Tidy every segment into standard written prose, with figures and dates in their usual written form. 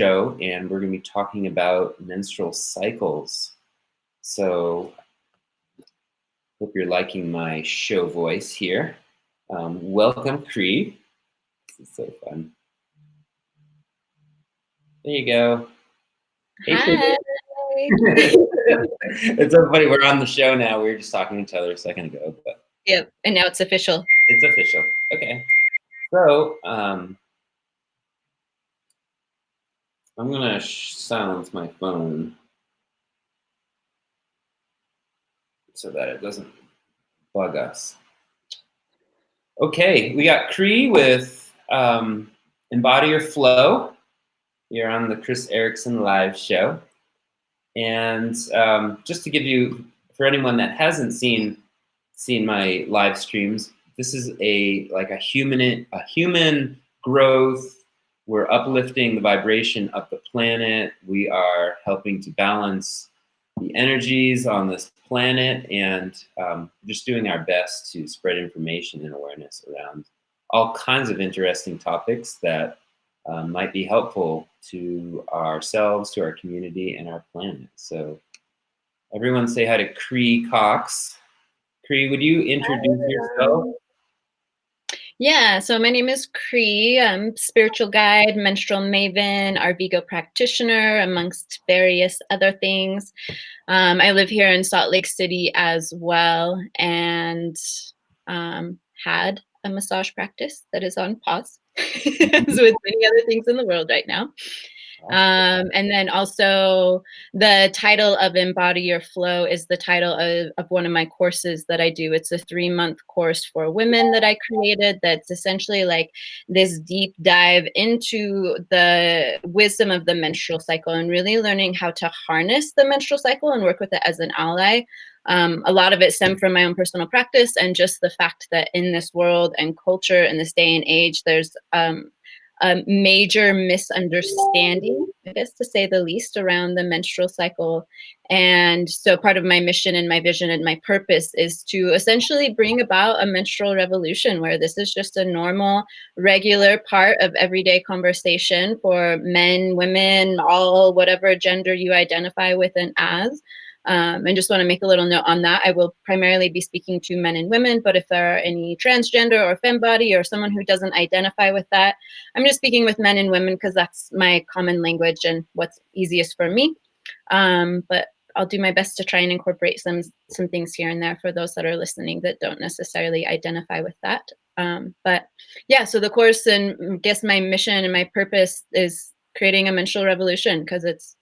show, and we're going to be talking about menstrual cycles. So, hope you're liking my show voice here. Welcome, Cree. This is so fun. There you go. Hi. It's so funny. We're on the show now. We were just talking to each other a second ago. But yep, and now it's official. It's official. Okay. So, I'm going to silence my phone so that it doesn't bug us. Okay, we got Cree with Embody or Flow. You're on the Chris Erickson live show. And just to give you, for anyone that hasn't seen my live streams, this is a human growth. We're uplifting the vibration of the planet. We are helping to balance the energies on this planet, and just doing our best to spread information and awareness around all kinds of interesting topics that might be helpful to ourselves, to our community, and our planet. So everyone say hi to Cree Cox. Cree, would you introduce yourself? Yeah, so my name is Cree. I'm spiritual guide, menstrual maven, Arvigo practitioner, amongst various other things. I live here in Salt Lake City as well, and had a massage practice that is on pause, as with many other things in the world right now. And then also the title of Embody or Flow is the title of one of my courses that I do. It's a 3-month course for women that I created that's essentially like this deep dive into the wisdom of the menstrual cycle and really learning how to harness the menstrual cycle and work with it as an ally. A lot of it stemmed from my own personal practice and just the fact that in this world and culture in this day and age, there's a major misunderstanding, I guess to say the least, around the menstrual cycle. And so part of my mission and my vision and my purpose is to essentially bring about a menstrual revolution where this is just a normal, regular part of everyday conversation for men, women, all whatever gender you identify with and as. And just want to make a little note on that. I will primarily be speaking to men and women, but if there are any transgender or fembody or someone who doesn't identify with that, I'm just speaking with men and women because that's my common language and what's easiest for me. But I'll do my best to try and incorporate some things here and there for those that are listening that don't necessarily identify with that. But yeah, so the course and I guess my mission and my purpose is creating a menstrual revolution because it's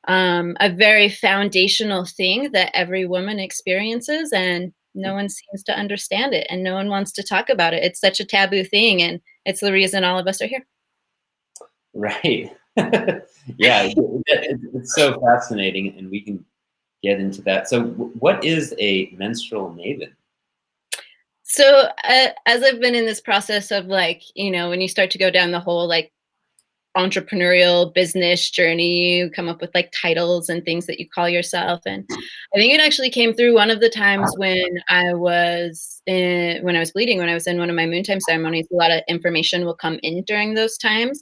a very foundational thing that every woman experiences, and no one seems to understand it and no one wants to talk about it. It's such a taboo thing, and it's the reason all of us are here. Right. Yeah, it's so fascinating, and we can get into that. So what is a menstrual maven? So as I've been in this process of like, when you start to go down the whole like entrepreneurial business journey, you come up with like titles and things that you call yourself. And I think it actually came through one of the times when I was bleeding, when I was in one of my moontime ceremonies. A lot of information will come in during those times.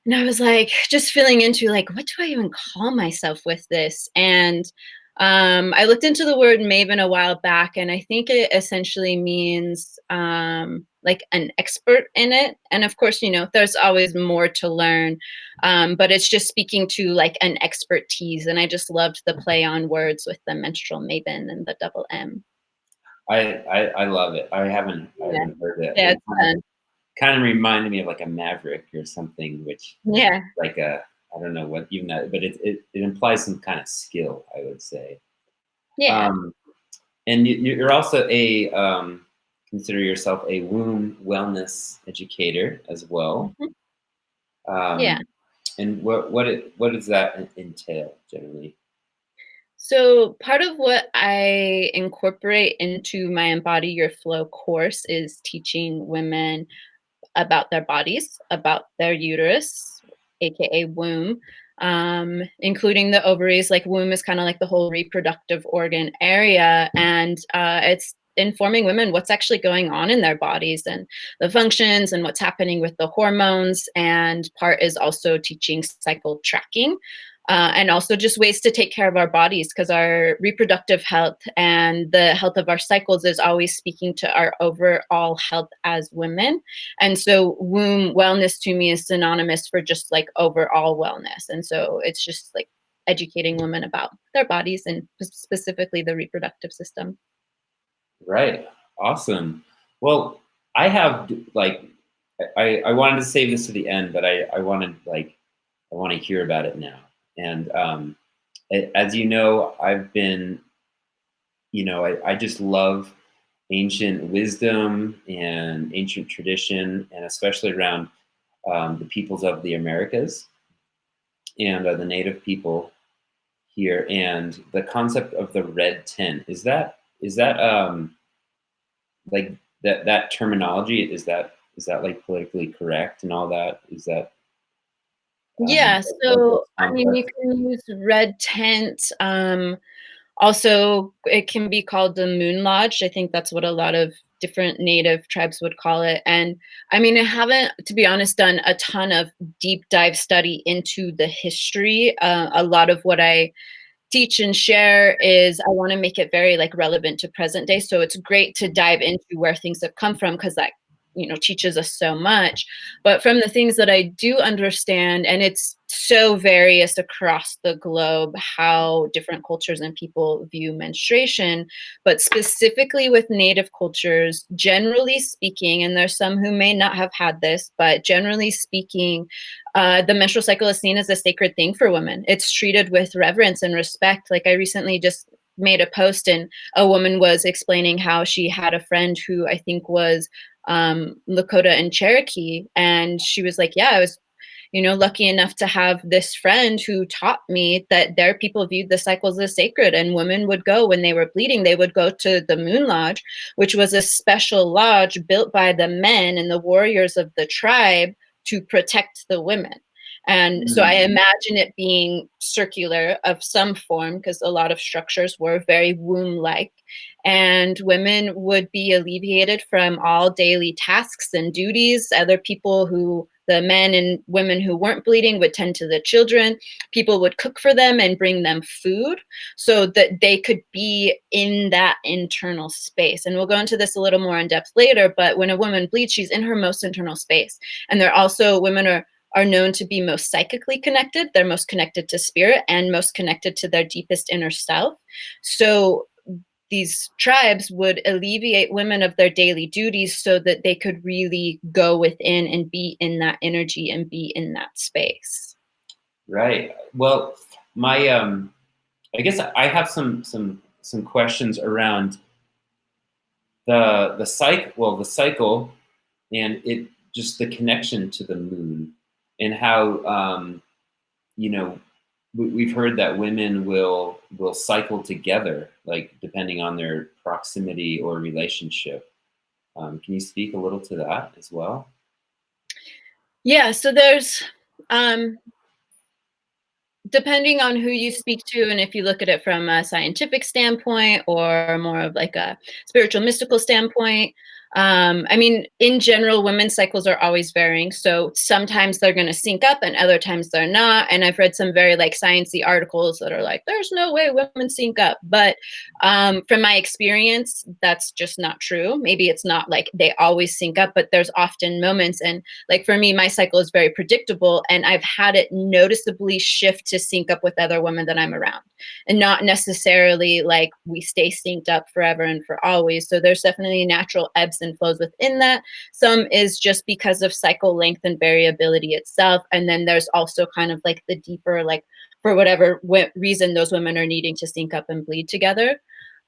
And I was like, just feeling into like, what do I even call myself with this? And I looked into the word maven a while back, and I think it essentially means like an expert in it. And of course, there's always more to learn, but it's just speaking to like an expertise. And I just loved the play on words with the menstrual maven and the double M. I love it. I haven't heard it. Yeah, it's fun. Kind of reminded me of like a maverick or something, which like I don't know what even that, but it implies some kind of skill, I would say. Yeah. And you're also consider yourself a womb wellness educator as well. Yeah. And what does that entail generally? So part of what I incorporate into my Embody Your Flow course is teaching women about their bodies, about their uterus, aka womb, including the ovaries. Like womb is kind of like the whole reproductive organ area, and it's informing women what's actually going on in their bodies and the functions and what's happening with the hormones. And part is also teaching cycle tracking. And also just ways to take care of our bodies, because our reproductive health and the health of our cycles is always speaking to our overall health as women. And so womb wellness to me is synonymous for just like overall wellness. And so it's just like educating women about their bodies and specifically the reproductive system. Right. Awesome. Well, I have like I wanted to save this to the end, but I wanted like I want to hear about it now. And as you know, I've been, I just love ancient wisdom and ancient tradition, and especially around the peoples of the Americas and the native people here, and the concept of the red tent. Is that like that terminology? Is that like politically correct and all that? Is that Yeah, like so those I mean, you concepts? can use red tent. Also, it can be called the Moon Lodge. I think that's what a lot of different native tribes would call it. And I mean, I haven't, to be honest, done a ton of deep dive study into the history. A lot of what I teach and share is I want to make it very like relevant to present day. So it's great to dive into where things have come from, because that teaches us so much. But from the things that I do understand, and it's so various across the globe how different cultures and people view menstruation, but specifically with native cultures, generally speaking, and there's some who may not have had this, but generally speaking, the menstrual cycle is seen as a sacred thing for women. It's treated with reverence and respect. Like I recently just made a post, and a woman was explaining how she had a friend who I think was Lakota and Cherokee. And she was like, yeah, I was, lucky enough to have this friend who taught me that their people viewed the cycles as sacred. And women would go when they were bleeding, they would go to the Moon Lodge, which was a special lodge built by the men and the warriors of the tribe to protect the women. And so I Mm, imagine it being circular of some form, because a lot of structures were very womb like. And women would be alleviated from all daily tasks and duties. Other people who, the men and women who weren't bleeding, would tend to the children. People would cook for them and bring them food so that they could be in that internal space. And we'll go into this a little more in depth later, but when a woman bleeds, she's in her most internal space. And they're also, women are known to be most psychically connected. They're most connected to spirit and most connected to their deepest inner self. So these tribes would alleviate women of their daily duties so that they could really go within and be in that energy and be in that space. right. Well, my I guess I have some questions around the cycle, and it just the connection to the moon, and how you know we've heard that women will cycle together, like depending on their proximity or relationship. Can you speak a little to that as well? Yeah, so there's um depending on who you speak to, and if you look at it from a scientific standpoint or more of like a spiritual mystical standpoint, I mean, in general, women's cycles are always varying. So sometimes they're going to sync up and other times they're not. And I've read some very like sciencey articles that are like, there's no way women sync up. But from my experience, that's just not true. Maybe it's not like they always sync up, but there's often moments. And like for me, my cycle is very predictable, and I've had it noticeably shift to sync up with other women that I'm around, and not necessarily like we stay synced up forever and for always. So there's definitely natural ebbs and flows within that. Some is just because of cycle length and variability itself. And then there's also kind of like the deeper, like for whatever reason those women are needing to sync up and bleed together.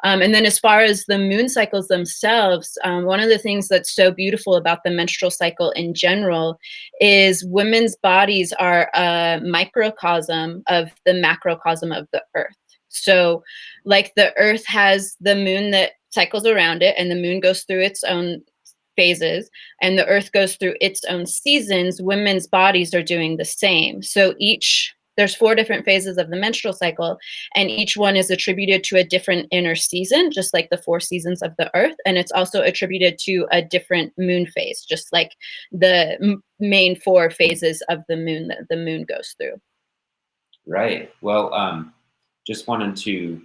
And then as far as the moon cycles themselves, one of the things that's so beautiful about the menstrual cycle in general is women's bodies are a microcosm of the macrocosm of the earth. So like the earth has the moon that cycles around it, and the moon goes through its own phases, and the earth goes through its own seasons, women's bodies are doing the same. So each there's 4 different phases of the menstrual cycle, and each one is attributed to a different inner season, just like the 4 seasons of the earth, and it's also attributed to a different moon phase, just like the main 4 phases of the moon that the moon goes through. Right. Well, just wanted to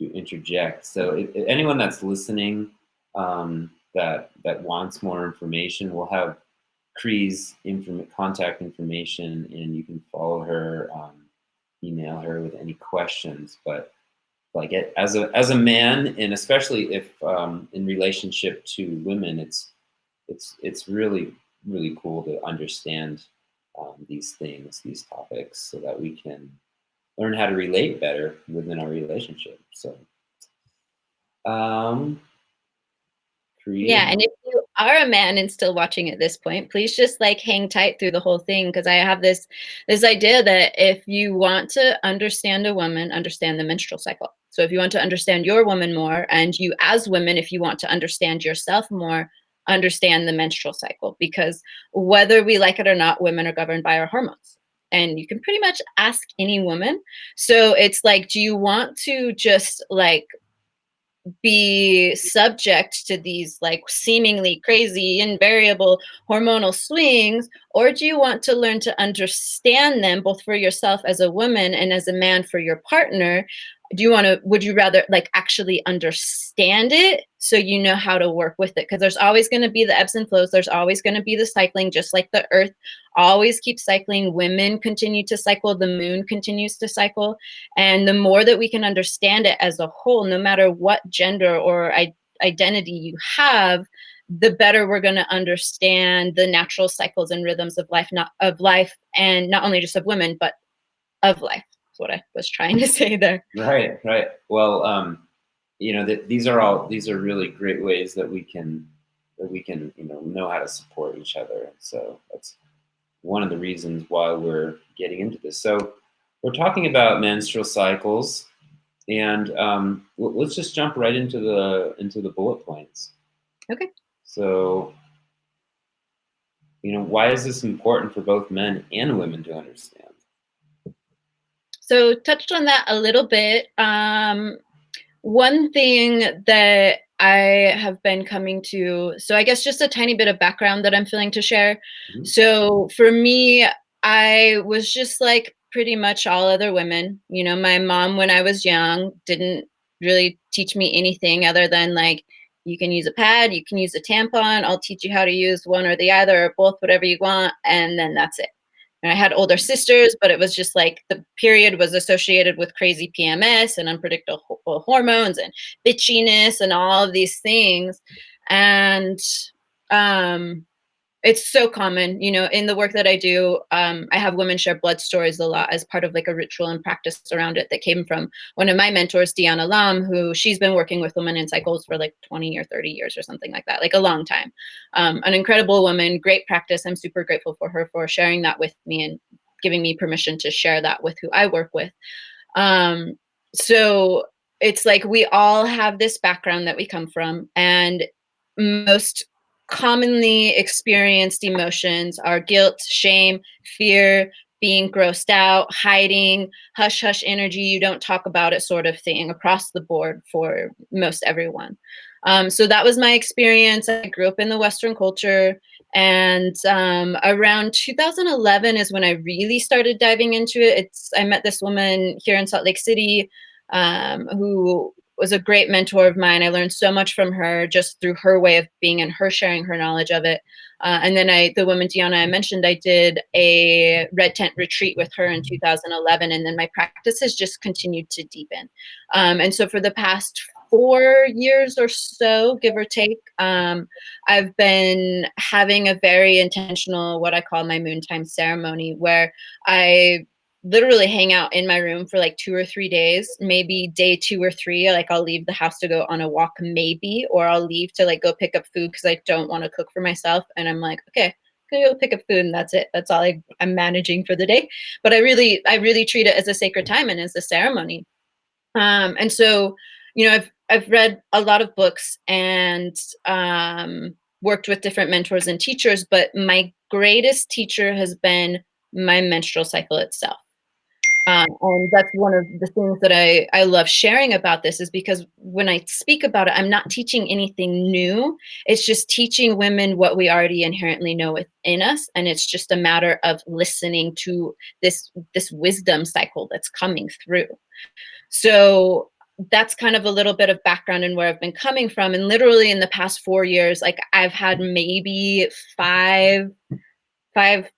interject. So, if anyone that's listening that wants more information, we'll have Cree's contact information, and you can follow her, email her with any questions. But like as a man, and especially if in relationship to women, it's really cool to understand these things, these topics, so that we can learn how to relate better within our relationship. So, um, Yeah, Cree, and if you are a man and still watching at this point, please just like hang tight through the whole thing, because I have this idea that if you want to understand a woman, understand the menstrual cycle. So if you want to understand your woman more, and you as women, if you want to understand yourself more, understand the menstrual cycle, because whether we like it or not, women are governed by our hormones. And you can pretty much ask any woman. So it's like, do you want to just like be subject to these like seemingly crazy invariable hormonal swings, or do you want to learn to understand them both for yourself as a woman and as a man for your partner? Would you rather like actually understand it so you know how to work with it? Because there's always going to be the ebbs and flows, there's always going to be the cycling, just like the earth always keeps cycling, women continue to cycle, the moon continues to cycle. And the more that we can understand it as a whole, no matter what gender or identity you have, the better we're going to understand the natural cycles and rhythms of life, not of life, and not only just of women, but of life. That's what I was trying to say there. right, right. Well, these are really great ways that we can know how to support each other. So that's one of the reasons why we're getting into this. So we're talking about menstrual cycles, and let's just jump right into the bullet points. Okay. So, why is this important for both men and women to understand? So touched on that a little bit. One thing that I have been coming to, so I guess just a tiny bit of background that I'm feeling to share. Mhm. So for me, I was just like pretty much all other women. My mom, when I was young, didn't really teach me anything other than like, you can use a pad, you can use a tampon, I'll teach you how to use one or the other or both, whatever you want. And then that's it. And I had older sisters, but it was just like the period was associated with crazy PMS and unpredictable hormones and bitchiness and all of these things. And um, it's so common, in the work that I do. I have women share blood stories a lot as part of like a ritual and practice around it that came from one of my mentors, Deanna Lam, who she's been working with women in cycles for like 20 or 30 years or something like that, like a long time. An incredible woman, great practice. I'm super grateful for her for sharing that with me and giving me permission to share that with who I work with. So it's like we all have this background that we come from, and most commonly experienced emotions are guilt, shame, fear, being grossed out, hiding, hush hush energy, you don't talk about it sort of thing across the board for most everyone. So that was my experience. I grew up in the Western culture. And around 2011 is when I really started diving into it. I met this woman here in Salt Lake City who was a great mentor of mine. I learned so much from her just through her way of being and her sharing her knowledge of it. And then the woman Deanna I mentioned, I did a red tent retreat with her in 2011, and then my practice has just continued to deepen. And so for the past 4 years or so, give or take, I've been having a very intentional, what I call my moon time ceremony, where I literally hang out in my room for like 2 or 3 days. Maybe day 2 or 3, like I'll leave the house to go on a walk, maybe, or I'll leave to like go pick up food because I don't want to cook for myself. And I'm like, okay, I'm gonna go pick up food, and that's it. That's all I'm managing for the day. But I really treat it as a sacred time and as a ceremony. And so, I've read a lot of books and worked with different mentors and teachers, but my greatest teacher has been my menstrual cycle itself. And that's one of the things that I love sharing about this, is because when I speak about it, I'm not teaching anything new. It's just teaching women what we already inherently know within us. And it's just a matter of listening to this wisdom cycle that's coming through. So that's kind of a little bit of background in where I've been coming from. And literally in the past 4 years, like I've had maybe five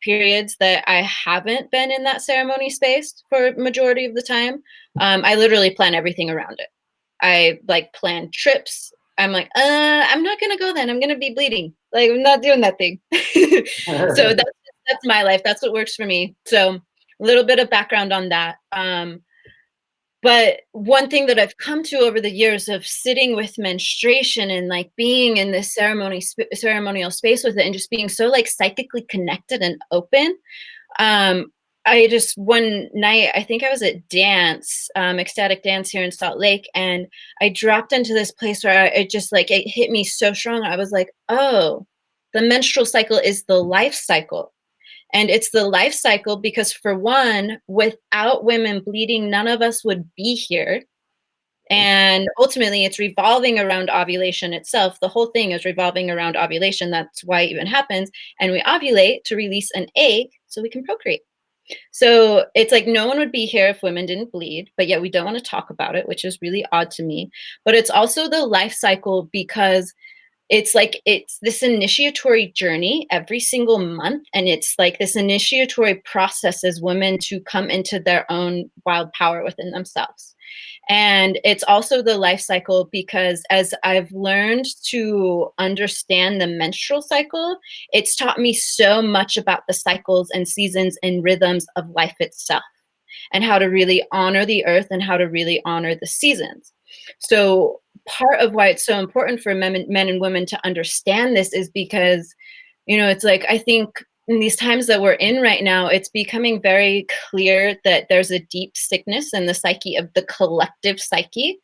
periods that I haven't been in that ceremony space for majority of the time. I literally plan everything around it. I like plan trips. I'm like, I'm not gonna go then. I'm gonna be bleeding. Like I'm not doing that thing. So that's my life. That's what works for me. So a little bit of background on that. But one thing that I've come to over the years of sitting with menstruation and like being in this ceremonial space with it, and just being so like psychically connected and open. I just one night, I think I was at dance, ecstatic dance here in Salt Lake, and I dropped into this place where it just like it hit me so strong. I was like, oh, the menstrual cycle is the life cycle. And it's the life cycle because, for one, without women bleeding, none of us would be here. And ultimately, it's revolving around ovulation itself. The whole thing is revolving around ovulation. That's why it even happens. And we ovulate to release an egg so we can procreate. So it's like no one would be here if women didn't bleed, but yet we don't want to talk about it, which is really odd to me. But it's also the life cycle because it's like it's this initiatory journey every single month, and it's like this initiatory process as women to come into their own wild power within themselves. And it's also the life cycle because as I've learned to understand the menstrual cycle, it's taught me so much about the cycles and seasons and rhythms of life itself, and how to really honor the earth and how to really honor the seasons. So part of why it's so important for men and women to understand this is because, it's like, I think in these times that we're in right now, it's becoming very clear that there's a deep sickness in the psyche of the collective psyche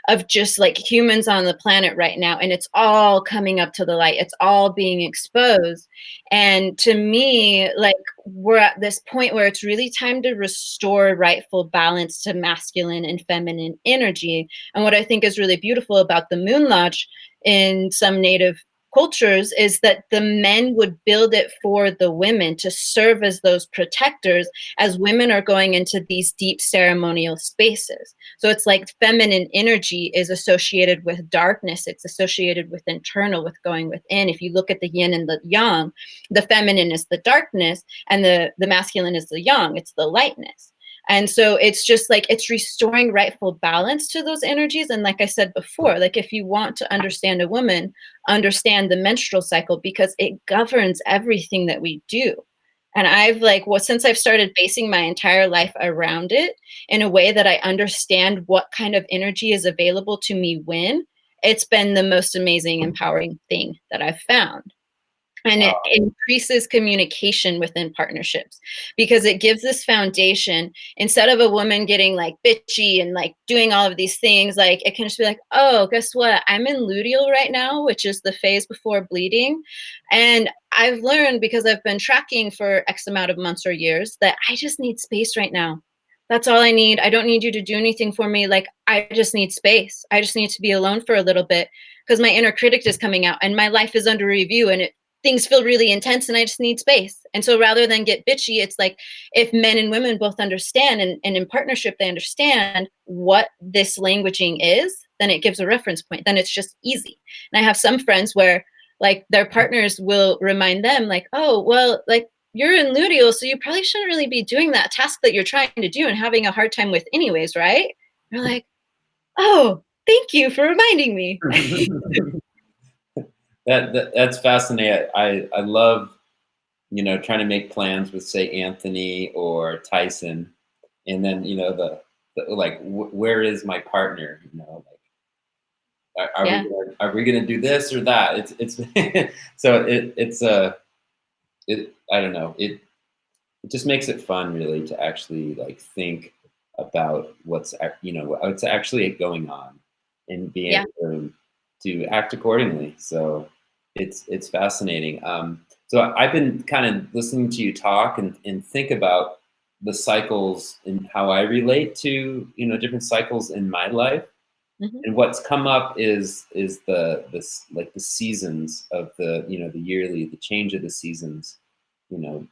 of just like humans on the planet right now. And it's all coming up to the light. It's all being exposed. And to me, like we're at this point where it's really time to restore rightful balance to masculine and feminine energy. And what I think is really beautiful about the moon lodge in some native cultures is that the men would build it for the women to serve as those protectors as women are going into these deep ceremonial spaces. So it's like feminine energy is associated with darkness. It's associated with internal, with going within. If you look at the yin and the yang, the feminine is the darkness and the masculine is the yang. It's the lightness. And so it's just like it's restoring rightful balance to those energies. And like I said before, like if you want to understand a woman, understand the menstrual cycle because it governs everything that we do. And I've like, well, since I've started basing my entire life around it in a way that I understand what kind of energy is available to me when, it's been the most amazing, empowering thing that I've found. And it increases communication within partnerships because it gives this foundation. Instead of a woman getting like bitchy and like doing all of these things, like it can just be like, oh, guess what? I'm in luteal right now, which is the phase before bleeding. And I've learned because I've been tracking for X amount of months or years that I just need space right now. That's all I need. I don't need you to do anything for me. Like, I just need space. I just need to be alone for a little bit because my inner critic is coming out and my life is under review and things feel really intense and I just need space. And so rather than get bitchy, it's like if men and women both understand and in partnership, they understand what this languaging is, then it gives a reference point. Then it's just easy. And I have some friends where like their partners will remind them like, oh, well, like you're in luteal, so you probably shouldn't really be doing that task that you're trying to do and having a hard time with anyways, right? You're like, oh, thank you for reminding me. That's fascinating. I love, trying to make plans with, say, Anthony or Tyson, and then the like where is my partner? Like are we gonna do this or that? It's so it I don't know, it just makes it fun really to actually like think about what's actually going on and being able to act accordingly. So it's fascinating. So I've been kind of listening to you talk and think about the cycles and how I relate to, different cycles in my life. Mhm. And what's come up is the seasons of the yearly, the change of the seasons, you know.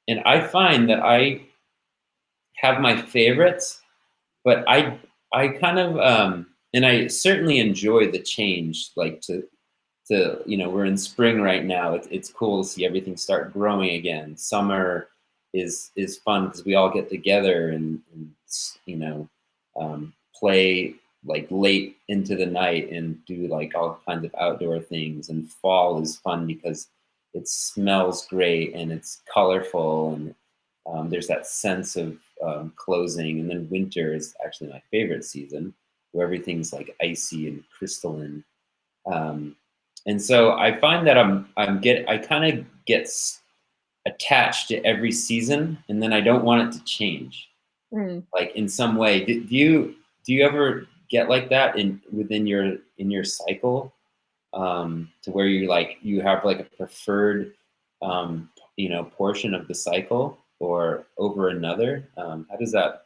And I find that I have my favorites, but I kind of and I certainly enjoy the change, like to we're in spring right now. It's cool to see everything start growing again. Summer is fun because we all get together and play like late into the night and do like all kinds of outdoor things. And fall is fun because it smells great and it's colorful, and there's that sense of closing. And then winter is actually my favorite season, where everything's like icy and crystalline. um, and so I find that I kind of get attached to every season, and then I don't want it to change. Mm. Like in some way, do you ever get like that in your cycle, to where you have like a preferred portion of the cycle or over another? How does that?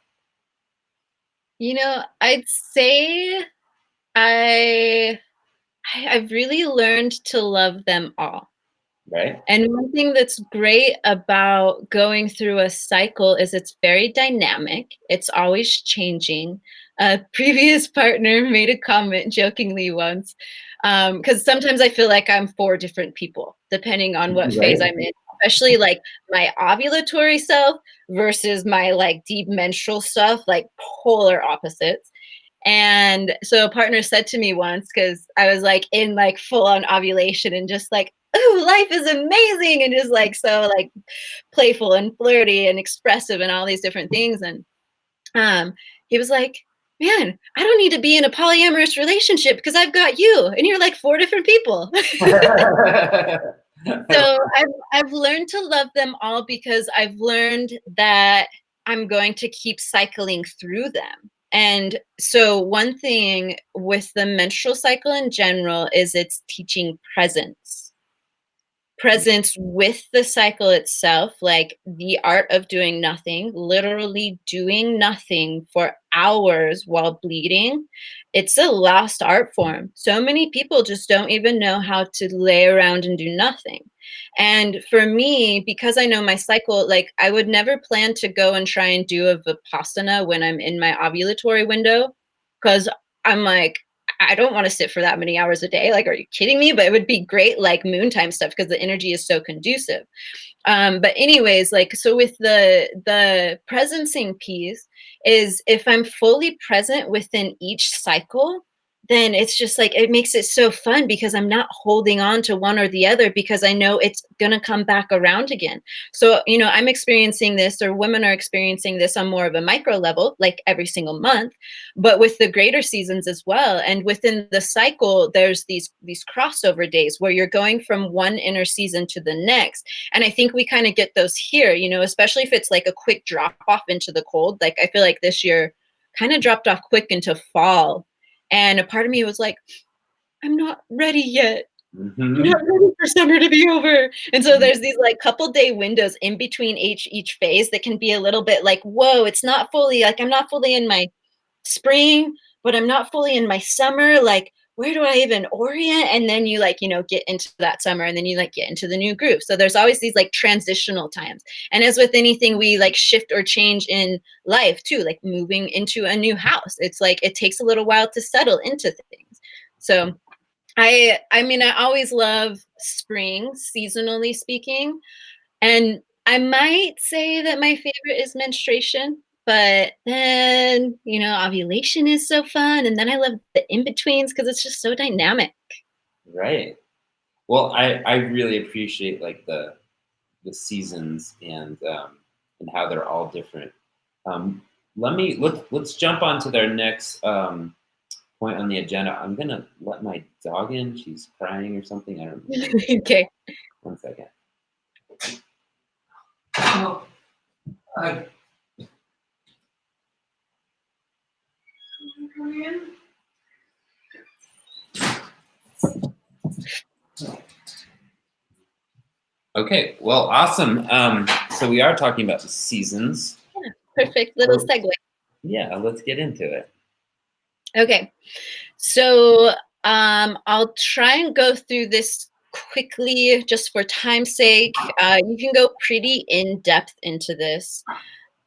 I'd say I I've really learned to love them all. Right. And one thing that's great about going through a cycle is it's very dynamic. It's always changing. A previous partner made a comment jokingly once, because sometimes I feel like I'm four different people, depending on what phase Right. I'm in, especially like my ovulatory self versus my like deep menstrual stuff, like polar opposites. And so a partner said to me once, because I was like in like full on ovulation and just like, "Ooh, life is amazing," and just like so like playful and flirty and expressive and all these different things. And um, he was like, "Man, I don't need to be in a polyamorous relationship because I've got you, and you're like four different people." So I've learned to love them all because I've learned that I'm going to keep cycling through them. And so one thing with the menstrual cycle in general is it's teaching presence with the cycle itself, like the art of doing nothing, literally doing nothing for hours while bleeding. It's a lost art form. So many people just don't even know how to lay around and do nothing. And for me, because I know my cycle, like I would never plan to go and try and do a Vipassana when I'm in my ovulatory window, because I'm like, I don't want to sit for that many hours a day. Like, are you kidding me? But it would be great, like moon time stuff, because the energy is so conducive. But anyways, like so with the presencing piece is if I'm fully present within each cycle, then it's just like it makes it so fun because I'm not holding on to one or the other because I know it's gonna come back around again. So, I'm experiencing this, or women are experiencing this on more of a micro level, like every single month, but with the greater seasons as well. And within the cycle, there's these crossover days where you're going from one inner season to the next. And I think we kind of get those here, especially if it's like a quick drop off into the cold. Like I feel like this year kind of dropped off quick into fall. And a part of me was like, I'm not ready yet. I'm Mhm. not ready for summer to be over. And so there's these like couple day windows in between each phase that can be a little bit like, whoa, it's not fully like I'm not fully in my spring, but I'm not fully in my summer. Like, where do I even orient? And then you like, get into that summer and then you like get into the new groove. So there's always these like transitional times. And as with anything, we like shift or change in life too, like moving into a new house. It's like it takes a little while to settle into things. So I mean, I always love spring, seasonally speaking. And I might say that my favorite is menstruation, but then, ovulation is so fun. And then I love the in betweens because it's just so dynamic. Right. Well, I really appreciate like the seasons and how they're all different. Um, let's jump on to their next point on the agenda. I'm gonna let my dog in. She's crying or something. I don't know. Okay. One second. Oh, hi. Come in. Okay, well, awesome. So we are talking about the seasons. Yeah, perfect little segue. Yeah, let's get into it. Okay, so I'll try and go through this quickly just for time's sake. You can go pretty in depth into this.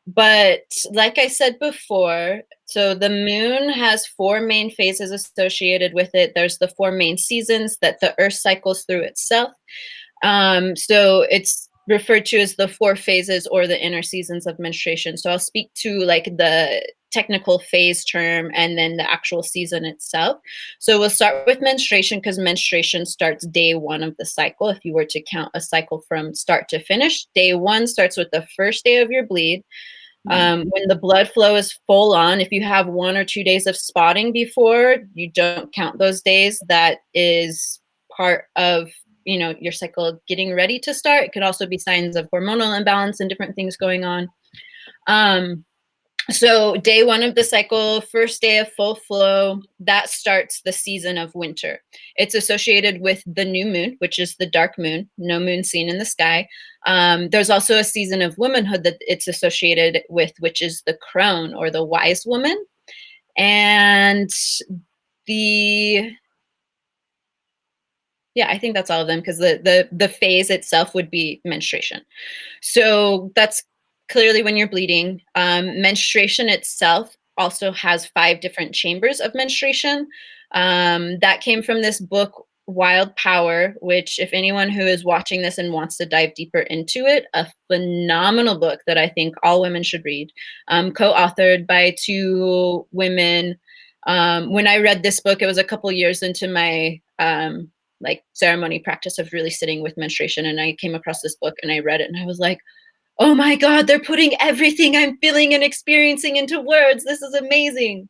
But like I said before, so the moon has 4 main phases associated with it. There's the 4 main seasons that the earth cycles through itself. So it's referred to as the 4 phases or the inner seasons of menstruation. So I'll speak to like the technical phase term and then the actual season itself. So we'll start with menstruation because menstruation starts day 1 of the cycle. If you were to count a cycle from start to finish, day 1 starts with the first day of your bleed. When the blood flow is full on, if you have 1 or 2 days of spotting before, you don't count those days. That is part of your cycle getting ready to start. It could also be signs of hormonal imbalance and different things going on. So day 1 of the cycle, first day of full flow, that starts the season of winter. It's associated with the new moon, which is the dark moon, no moon seen in the sky. There's also a season of womanhood that it's associated with, which is the crone or the wise woman. And I think that's all of them because the phase itself would be menstruation. So that's clearly when you're bleeding. Menstruation itself also has 5 different chambers of menstruation. That came from this book, Wild Power, which if anyone who is watching this and wants to dive deeper into it, a phenomenal book that I think all women should read, co-authored by 2 women. When I read this book, it was a couple years into my like ceremony practice of really sitting with menstruation, and I came across this book and I read it and I was like, oh my God, they're putting everything I'm feeling and experiencing into words. This is amazing.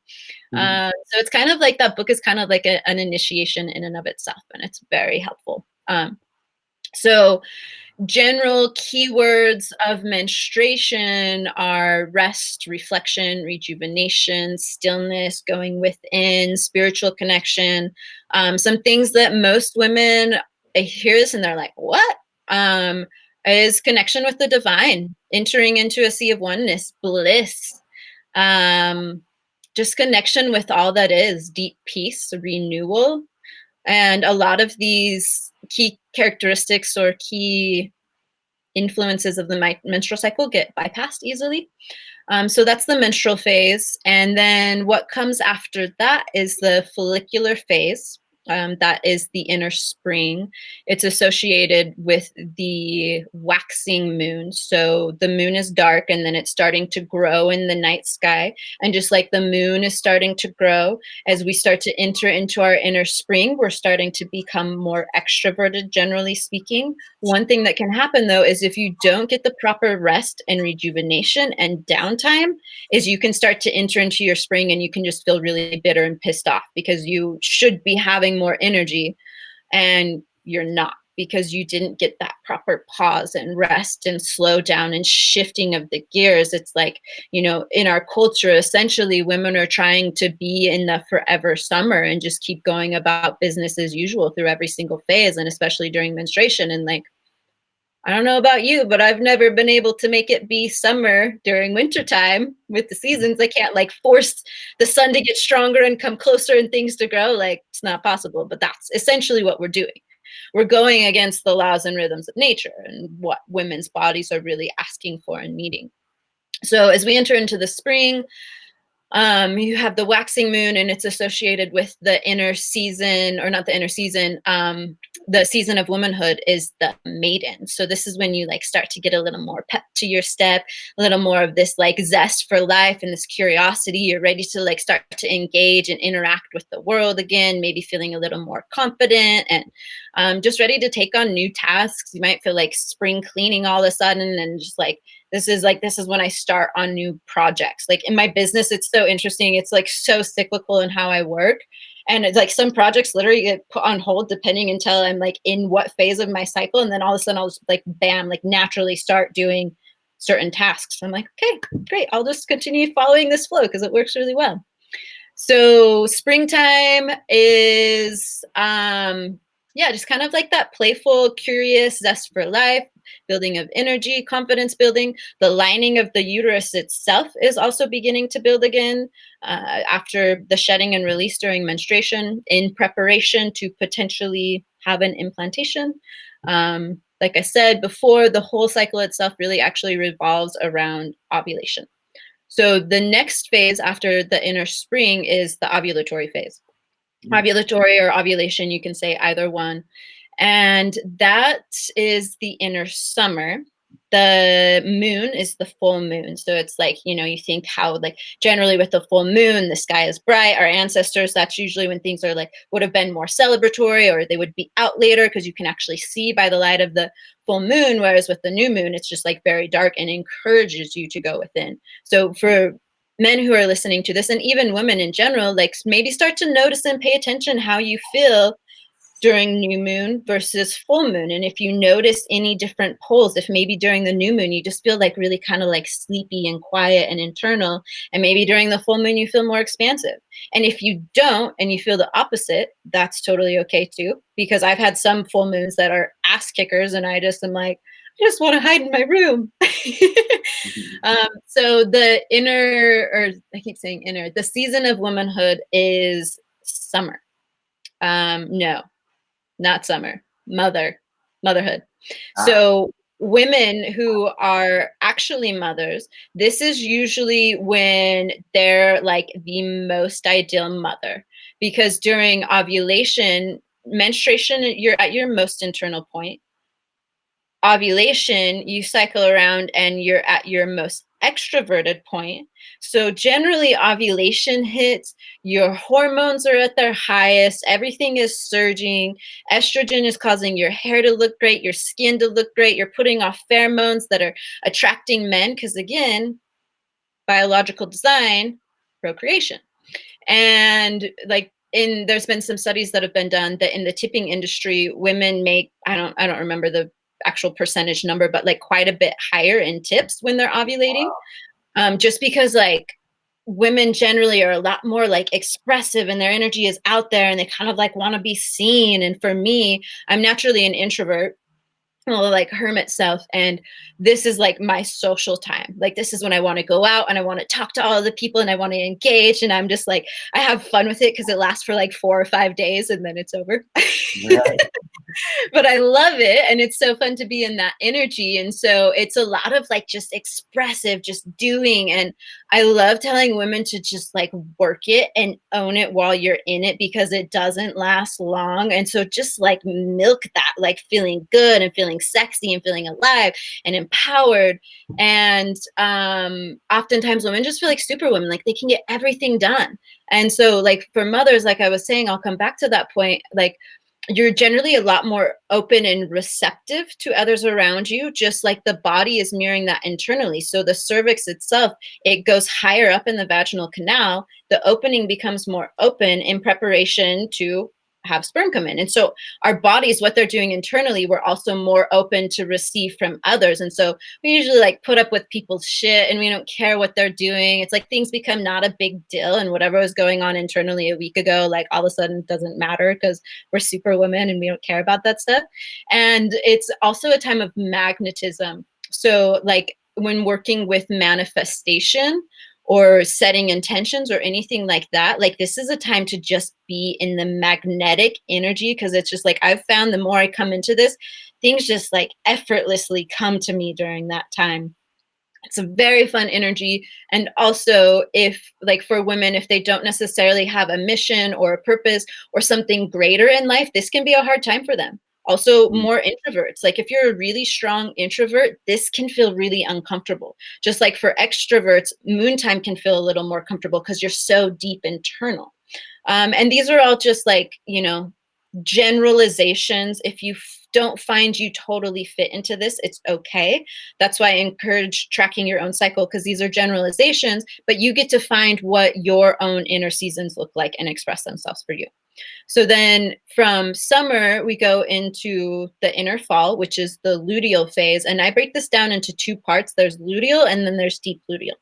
So it's kind of like that book is kind of like an initiation in and of itself, and it's very helpful. So general keywords of menstruation are rest, reflection, rejuvenation, stillness, going within, spiritual connection. Some things that most women hear this and they're like, what? Is connection with the divine, entering into a sea of oneness, bliss, just connection with all that is, deep peace, renewal. And a lot of these key characteristics or key influences of the menstrual cycle get bypassed easily. So that's the menstrual phase. And then what comes after that is the follicular phase. That is the inner spring. It's associated with the waxing moon. So the moon is dark and then it's starting to grow in the night sky. And just like the moon is starting to grow, as we start to enter into our inner spring, we're starting to become more extroverted, generally speaking. One thing that can happen though is if you don't get the proper rest and rejuvenation and downtime, is you can start to enter into your spring and you can just feel really bitter and pissed off because you should be having more energy and you're not, because you didn't get that proper pause and rest and slow down and shifting of the gears. It's like, in our culture, essentially women are trying to be in the forever summer and just keep going about business as usual through every single phase, and especially during menstruation. And like, I don't know about you, but I've never been able to make it be summer during wintertime with the seasons. I can't like force the sun to get stronger and come closer and things to grow. Like, it's not possible, but that's essentially what we're doing. We're going against the laws and rhythms of nature and what women's bodies are really asking for and needing. So as we enter into the spring, you have the waxing moon, and it's associated with the inner season, or not the inner season. The season of womanhood is the maiden. So this is when you like start to get a little more pep to your step, a little more of this like zest for life and this curiosity. You're ready to like start to engage and interact with the world again, maybe feeling a little more confident and just ready to take on new tasks. You might feel like spring cleaning all of a sudden, and just like, this is when I start on new projects. Like in my business, it's so interesting. It's like so cyclical in how I work. And it's like some projects literally get put on hold depending until I'm like in what phase of my cycle. And then all of a sudden I'll just like, bam, like naturally start doing certain tasks. I'm like, okay, great. I'll just continue following this flow because it works really well. So springtime is, Yeah, just kind of like that playful, curious zest for life, building of energy, confidence building. The lining of the uterus itself is also beginning to build again after the shedding and release during menstruation in preparation to potentially have an implantation. Like I said before, the whole cycle itself really actually revolves around ovulation. So the next phase after the inner spring is the ovulatory phase. Ovulatory or ovulation, you can say either one. And that is the inner summer. The moon is the full moon. So it's like, you think how, like, generally with the full moon, the sky is bright. Our ancestors, that's usually when things are like, would have been more celebratory, or they would be out later because you can actually see by the light of the full moon. Whereas with the new moon, it's just like very dark and encourages you to go within. So for men who are listening to this, and even women in general, like maybe start to notice and pay attention how you feel during new moon versus full moon. And if you notice any different poles, if maybe during the new moon you just feel like really kind of like sleepy and quiet and internal, and maybe during the full moon you feel more expansive. And if you don't and you feel the opposite, that's totally okay too, because I've had some full moons that are ass kickers and I just am like, I just want to hide in my room. So the inner, or I keep saying inner, the season of womanhood is summer. No, not summer, motherhood. So women who are actually mothers, this is usually when they're like the most ideal mother, because during ovulation, menstruation, you're at your most internal point. Ovulation, you cycle around and you're at your most extroverted point. So generally ovulation hits, your hormones are at their highest, everything is surging, estrogen is causing your hair to look great, your skin to look great, you're putting off pheromones that are attracting men, because again, biological design, procreation. And like there's been some studies that have been done that in the tipping industry, women make, I don't remember the actual percentage number, but like quite a bit higher in tips when they're ovulating. Just because like women generally are a lot more like expressive and their energy is out there and they kind of like want to be seen. And for me, I'm naturally an introvert, like hermit self, and this is like my social time. Like this is when I want to go out and I want to talk to all of the people and I want to engage, and I'm just like, I have fun with it because it lasts for like 4 or 5 days and then it's over. Right. But I love it, and it's so fun to be in that energy. And so it's a lot of like just expressive, just doing. And I love telling women to just like work it and own it while you're in it, because it doesn't last long. And so just like milk that, like feeling good and feeling sexy and feeling alive and empowered. And oftentimes women just feel like superwomen, like they can get everything done. And so like for mothers, like I was saying, I'll come back to that point, like you're generally a lot more open and receptive to others around you, just like the body is mirroring that internally. So the cervix itself, it goes higher up in the vaginal canal. The opening becomes more open in preparation to have sperm come in. And so our bodies, what they're doing internally, we're also more open to receive from others. And so we usually like put up with people's shit and we don't care what they're doing. It's like things become not a big deal. And whatever was going on internally a week ago, like all of a sudden doesn't matter because we're super women and we don't care about that stuff. And it's also a time of magnetism. So like when working with manifestation, or setting intentions or anything like that, like this is a time to just be in the magnetic energy, because it's just like I've found the more I come into this, things just like effortlessly come to me during that time. It's a very fun energy. And also, if like for women, if they don't necessarily have a mission or a purpose or something greater in life, this can be a hard time for them. Also, more introverts. Like if you're a really strong introvert, this can feel really uncomfortable. Just like for extroverts, moon time can feel a little more comfortable because you're so deep internal. And these are all just like, generalizations. If you don't find you totally fit into this, it's okay. That's why I encourage tracking your own cycle, because these are generalizations, but you get to find what your own inner seasons look like and express themselves for you. So then from summer, we go into the inner fall, which is the luteal phase. And I break this down into two parts. There's luteal and then there's deep luteal.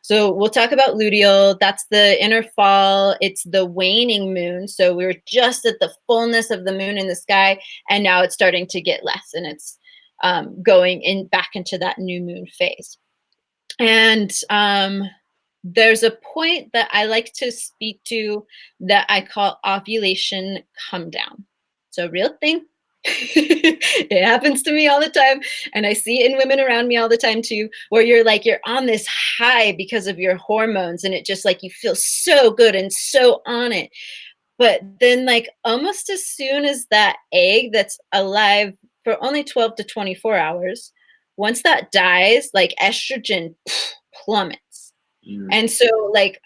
So we'll talk about luteal. That's the inner fall. It's the waning moon. So we were just at the fullness of the moon in the sky, and now it's starting to get less, and it's going in back into that new moon phase. And there's a point that I like to speak to that I call ovulation come down. So real thing. It happens to me all the time, and I see it in women around me all the time too, where you're on this high because of your hormones, and it just like you feel so good and so on it. But then like almost as soon as that egg that's alive for only 12 to 24 hours, once that dies, like estrogen plummets. And so like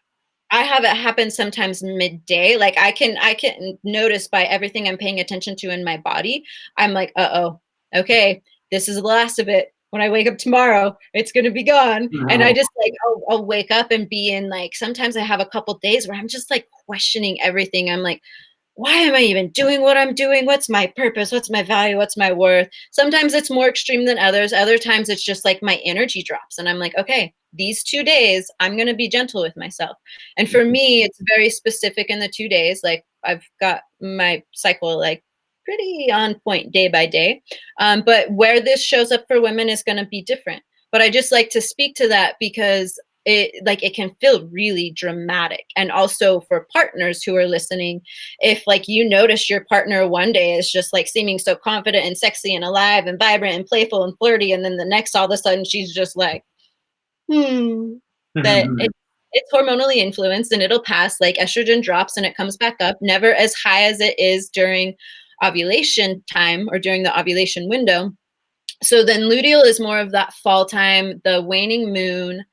I have it happen sometimes midday. Like I can notice by everything I'm paying attention to in my body. I'm like, uh-oh, okay, this is the last of it. When I wake up tomorrow, it's gonna be gone. And I just like I'll wake up and be in like sometimes I have a couple days where I'm just like questioning everything. I'm like, why am I even doing what I'm doing? What's my purpose? What's my value? What's my worth? Sometimes it's more extreme than others. Other times it's just like my energy drops and I'm like, okay, these 2 days, I'm going to be gentle with myself. And for me, it's very specific in the 2 days. Like I've got my cycle like pretty on point day by day. But where this shows up for women is going to be different. But I just like to speak to that because it can feel really dramatic. And also for partners who are listening, if like you notice your partner one day is just like seeming so confident and sexy and alive and vibrant and playful and flirty, and then the next all of a sudden she's just like that it's hormonally influenced, and it'll pass. Like estrogen drops and it comes back up, never as high as it is during ovulation time or during the ovulation window. So then luteal is more of that fall time, the waning moon,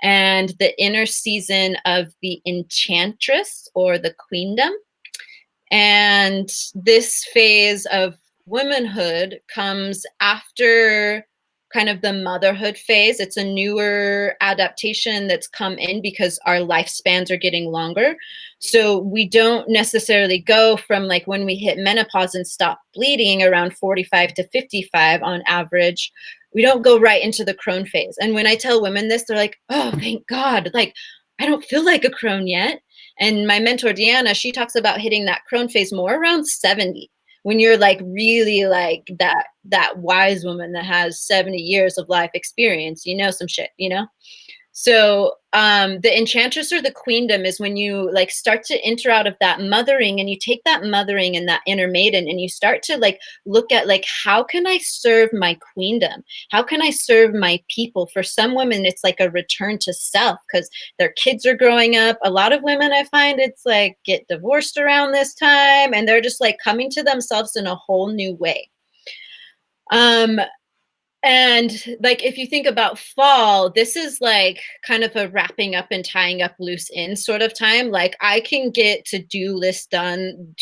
and the inner season of the enchantress or the queendom. And this phase of womanhood comes after kind of the motherhood phase. It's a newer adaptation that's come in because our lifespans are getting longer. So we don't necessarily go from like when we hit menopause and stop bleeding around 45 to 55 on average. We don't go right into the crone phase. And when I tell women this, they're like, oh, thank God. Like, I don't feel like a crone yet. And my mentor, Deanna, she talks about hitting that crone phase more around 70, when you're like really like that wise woman that has 70 years of life experience, some shit. So the enchantress or the queendom is when you like start to enter out of that mothering, and you take that mothering and that inner maiden and you start to like look at like, how can I serve my queendom? How can I serve my people? For some women, it's like a return to self because their kids are growing up. A lot of women, I find it's like get divorced around this time, and they're just like coming to themselves in a whole new way. And like, if you think about fall, this is like kind of a wrapping up and tying up loose ends sort of time. Like I can get to-do list done.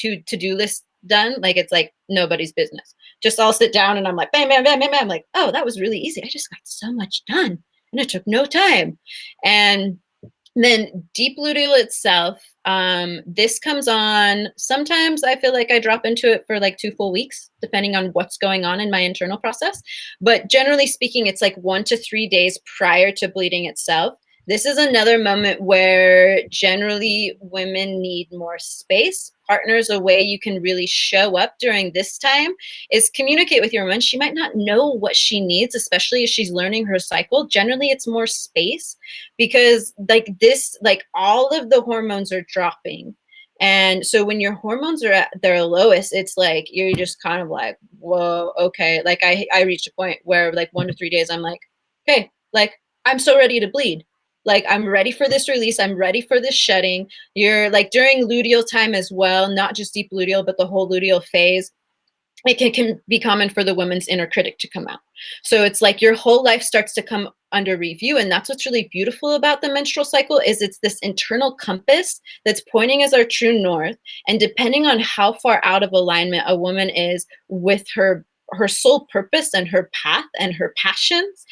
Like it's like nobody's business. Just I'll sit down and I'm like, bam, bam, bam, bam, bam. I'm like, oh, that was really easy. I just got so much done and it took no time. And then deep luteal itself, this comes on. Sometimes I feel like I drop into it for like 2 full weeks, depending on what's going on in my internal process. But generally speaking, it's like 1 to 3 days prior to bleeding itself. This is another moment where generally women need more space. Partners, a way you can really show up during this time is communicate with your woman. She might not know what she needs, especially if she's learning her cycle. Generally, it's more space because like this, like all of the hormones are dropping. And so when your hormones are at their lowest, it's like you're just kind of like, whoa, okay. Like I reached a point where like 1 to 3 days, I'm like, okay, like I'm so ready to bleed. Like I'm ready for this release. I'm ready for this shedding. You're like during luteal time as well, not just deep luteal, but the whole luteal phase. It can be common for the woman's inner critic to come out. So it's like your whole life starts to come under review. And that's what's really beautiful about the menstrual cycle is it's this internal compass that's pointing as our true north. And depending on how far out of alignment a woman is with her soul purpose and her path and her passions,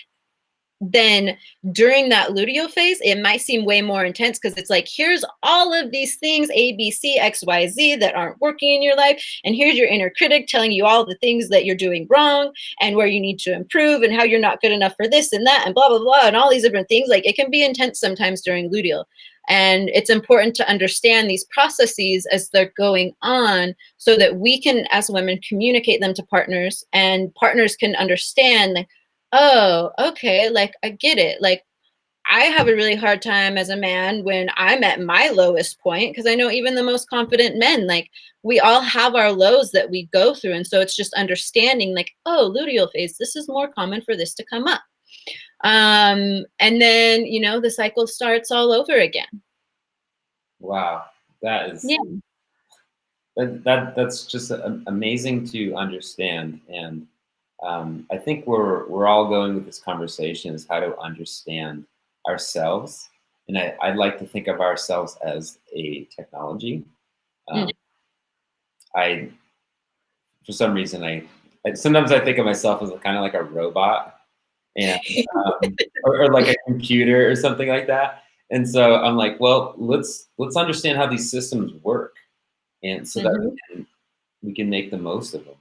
then during that luteal phase, it might seem way more intense because it's like, here's all of these things, A, B, C, X, Y, Z, that aren't working in your life. And here's your inner critic telling you all the things that you're doing wrong and where you need to improve and how you're not good enough for this and that and blah, blah, blah, and all these different things. Like, it can be intense sometimes during luteal. And it's important to understand these processes as they're going on so that we can, as women, communicate them to partners, and partners can understand, like, oh, okay, like, I get it. Like, I have a really hard time as a man when I'm at my lowest point, because I know even the most confident men, like, we all have our lows that we go through. And so it's just understanding, like, oh, luteal phase, this is more common for this to come up. And then, the cycle starts all over again. Wow, that is Yeah. that's just amazing to understand. And I think we're all going with this conversation is how to understand ourselves. And I like to think of ourselves as a technology. Mm. Um, I, for some reason, sometimes I think of myself as kind of like a robot, and or like a computer or something like that. And so I'm like, well, let's understand how these systems work, and so that Mhm. we can make the most of them.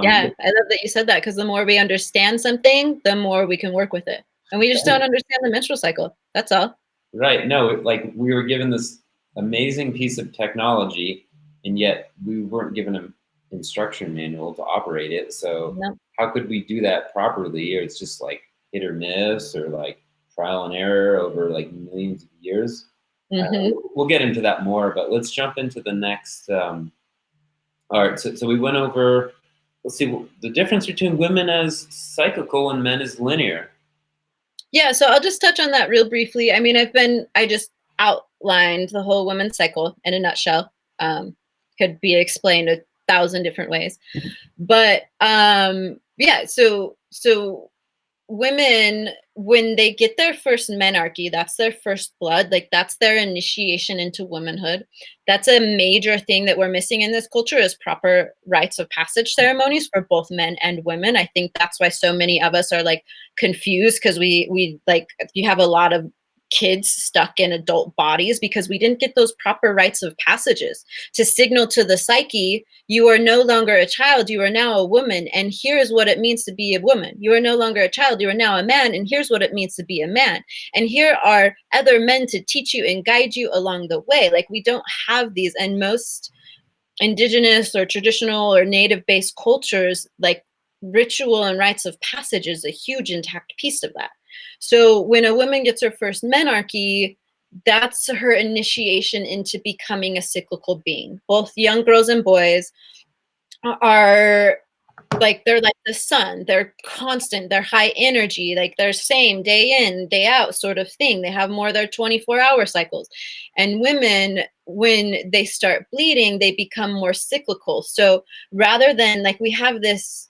Yeah, I love that you said that, because the more we understand something, the more we can work with it. And we just don't understand the menstrual cycle. That's all. Right. No, like we were given this amazing piece of technology, and yet we weren't given an instruction manual to operate it. So No. how could we do that properly? Or it's just like hit or miss, or like trial and error over like millions of years. Mhm. We'll get into that more, but let's jump into the next. All right. So we went over. Let's see the difference between women as cyclical and men as linear. Yeah, so I'll just touch on that real briefly. I mean, I just outlined the whole women's cycle in a nutshell. Could be explained 1,000 different ways. But yeah, so women, when they get their first menarche, that's their first blood, like, that's their initiation into womanhood. That's a major thing that we're missing in this culture, is proper rites of passage ceremonies for both men and women. I think that's why so many of us are, like, confused, because we like, you have a lot of kids stuck in adult bodies because we didn't get those proper rites of passages to signal to the psyche, you are no longer a child, you are now a woman, and here's what it means to be a woman. You are no longer a child, you are now a man, and here's what it means to be a man. And here are other men to teach you and guide you along the way. Like, we don't have these, and most indigenous or traditional or native based cultures, like, ritual and rites of passage is a huge intact piece of that. So when a woman gets her first menarche, that's her initiation into becoming a cyclical being. Both young girls and boys are, like, they're like the sun. They're constant, they're high energy, like, they're same day in, day out sort of thing. They have more of their 24-hour cycles. And women, when they start bleeding, they become more cyclical. So rather than, like, we have this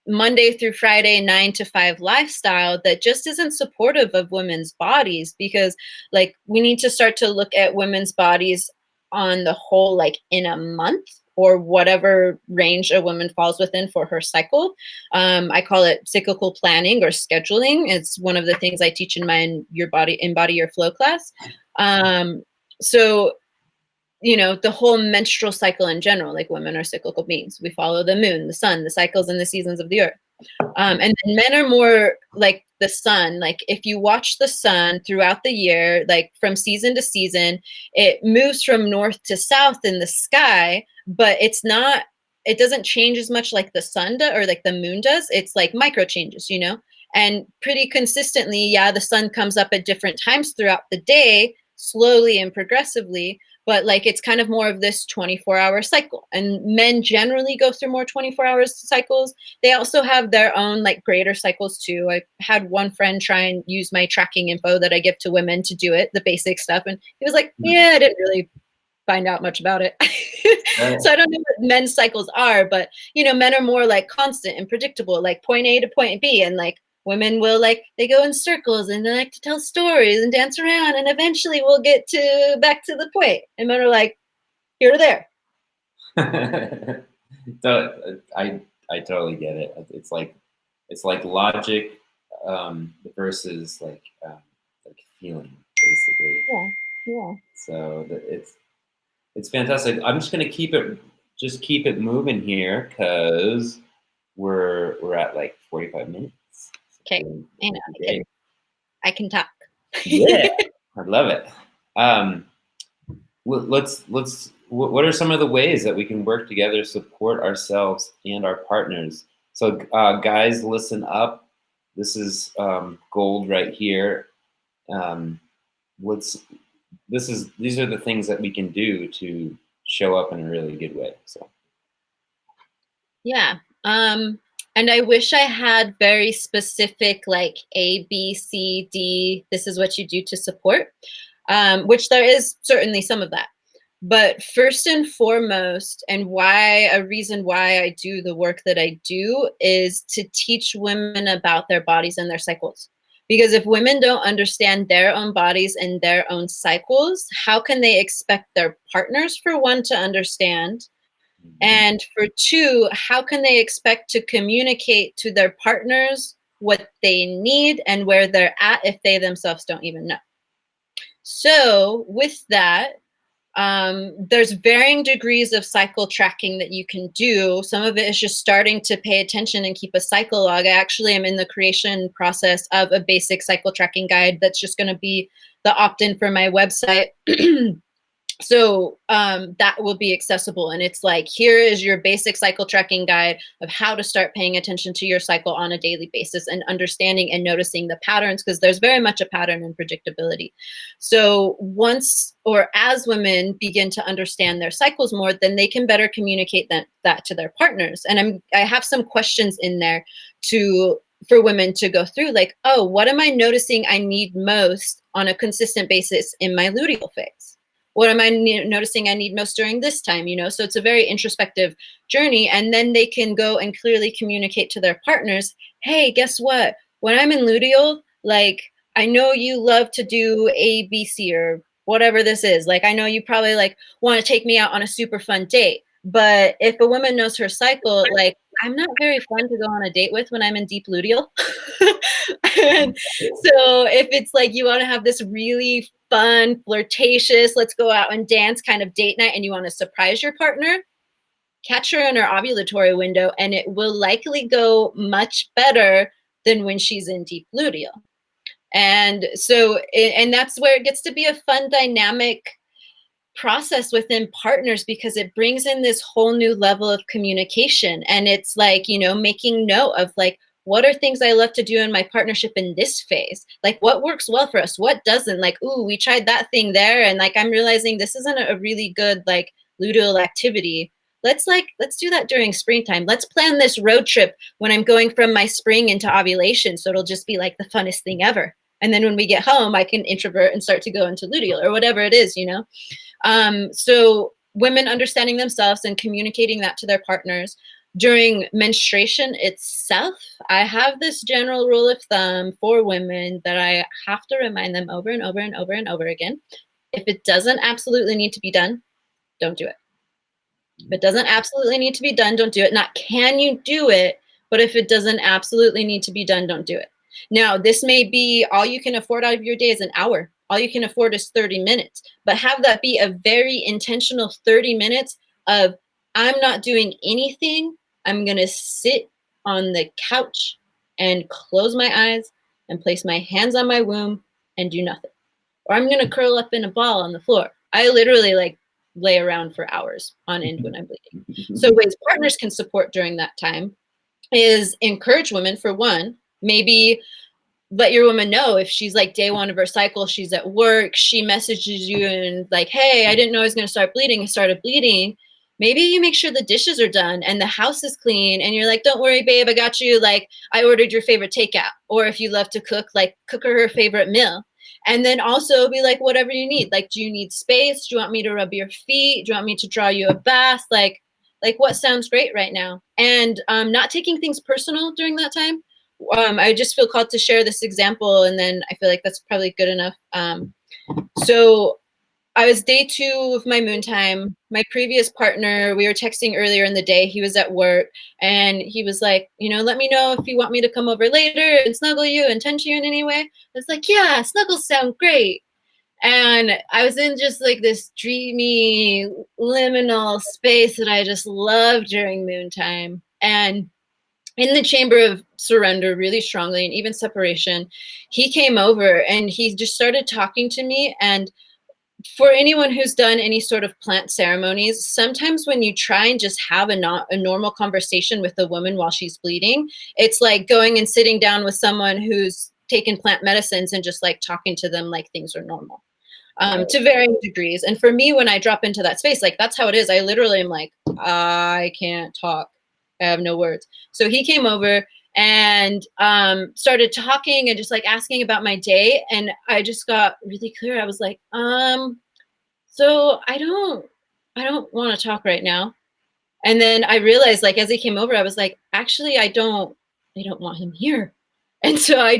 Monday through Friday 9 to 5 lifestyle that just isn't supportive of women's bodies, because, like, we need to start to look at women's bodies on the whole, like, in a month or whatever range a woman falls within for her cycle. I call it cyclical planning or scheduling. It's one of the things I teach in my Embody Your Flow class. So the whole menstrual cycle in general, like, women are cyclical beings. We follow the moon, the sun, the cycles and the seasons of the earth. And then men are more like the sun. Like, if you watch the sun throughout the year, like, from season to season, it moves from north to south in the sky, but it doesn't change as much like the sun does, or like the moon does. It's like micro changes, and pretty consistently, yeah, the sun comes up at different times throughout the day, slowly and progressively, but, like, it's kind of more of this 24-hour cycle. And men generally go through more 24-hour cycles. They also have their own, like, greater cycles too. I had one friend try and use my tracking info that I give to women to do it, the basic stuff, and he was like, yeah, I didn't really find out much about it. Right. So I don't know what men's cycles are, but men are more, like, constant and predictable, like point A to point B, and, like, women will, like, they go in circles and they like to tell stories and dance around, and eventually we'll get to back to the point. And men are like, here or there. So I totally get it. It's like logic versus like feeling, basically. Yeah. Yeah. So it's fantastic. I'm just gonna keep it moving here because we're at like 45 minutes. Okay. So I know. I can talk. yeah, I love it. What are some of the ways that we can work together to support ourselves and our partners? So, guys, listen up. This is gold right here. Um, let's. These are the things that we can do to show up in a really good way. So, Yeah. And I wish I had very specific, like A, B, C, D, this is what you do to support, which there is certainly some of that. But first and foremost, and a reason why I do the work that I do is to teach women about their bodies and their cycles. Because if women don't understand their own bodies and their own cycles, how can they expect their partners, for one, to understand? And for two, how can they expect to communicate to their partners what they need and where they're at if they themselves don't even know? So, with that, there's varying degrees of cycle tracking that you can do. Some of it is just starting to pay attention and keep a cycle log. I actually am in the creation process of a basic cycle tracking guide that's just going to be the opt-in for my website. So that will be accessible. And it's like, here is your basic cycle tracking guide of how to start paying attention to your cycle on a daily basis and understanding and noticing the patterns, because there's very much a pattern and predictability. So once or as women begin to understand their cycles more, then they can better communicate that to their partners. And I have some questions in there for women to go through, like, oh, what am I noticing I need most on a consistent basis in my luteal phase? What am I noticing I need most during this time? So it's a very introspective journey. And then they can go and clearly communicate to their partners, hey, guess what? When I'm in luteal, like, I know you love to do A, B, C, or whatever this is. Like, I know you probably like want to take me out on a super fun date. But if a woman knows her cycle, like, I'm not very fun to go on a date with when I'm in deep luteal. And so if it's like you want to have this really fun, flirtatious, let's go out and dance kind of date night, and you want to surprise your partner, catch her in her ovulatory window, and it will likely go much better than when she's in deep luteal. And so, and that's where it gets to be a fun dynamic process within partners, because it brings in this whole new level of communication. And it's like, making note of like, what are things I love to do in my partnership in this phase? Like, what works well for us? What doesn't? Like, ooh, we tried that thing there, and like, I'm realizing this isn't a really good like luteal activity. Let's do that during springtime. Let's plan this road trip when I'm going from my spring into ovulation, so it'll just be like the funnest thing ever. And then when we get home, I can introvert and start to go into luteal or whatever it is, So women understanding themselves and communicating that to their partners. During menstruation itself, I have this general rule of thumb for women that I have to remind them over and over and over and over again. If it doesn't absolutely need to be done, don't do it. If it doesn't absolutely need to be done, don't do it. Not can you do it, but if it doesn't absolutely need to be done, don't do it. Now, this may be all you can afford out of your day is an hour. All you can afford is 30 minutes, but have that be a very intentional 30 minutes of, I'm not doing anything. I'm going to sit on the couch and close my eyes and place my hands on my womb and do nothing. Or I'm going to curl up in a ball on the floor. I literally like lay around for hours on end when I'm bleeding. So ways partners can support during that time is encourage women, for one, maybe let your woman know if she's like day one of her cycle, she's at work, she messages you and like, hey, I didn't know I was going to start bleeding. I started bleeding. Maybe you make sure the dishes are done and the house is clean, and you're like, don't worry, babe, I got you. Like, I ordered your favorite takeout. Or if you love to cook, like, cook her favorite meal. And then also be like, whatever you need. Like, do you need space? Do you want me to rub your feet? Do you want me to draw you a bath? Like what sounds great right now? And not taking things personal during that time. I just feel called to share this example, and then I feel like that's probably good enough. So I was day 2 of my moon time. My previous partner, we were texting earlier in the day. He was at work and he was like, let me know if you want me to come over later and snuggle you and touch you in any way. I was like, yeah, snuggles sound great. And I was in just like this dreamy, liminal space that I just loved during moon time. And in the chamber of surrender, really strongly, and even separation, he came over and he just started talking to me. And for anyone who's done any sort of plant ceremonies, sometimes when you try and just have a normal conversation with a woman while she's bleeding, it's like going and sitting down with someone who's taken plant medicines and just like talking to them like things are normal, to varying degrees. And for me, when I drop into that space, like that's how it is. I literally am like, I can't talk. I have no words. So he came over and started talking and just like asking about my day. And I just got really clear. I was like, so I don't want to talk right now. And then I realized, like, as he came over, I was like, actually, I don't want him here. And so I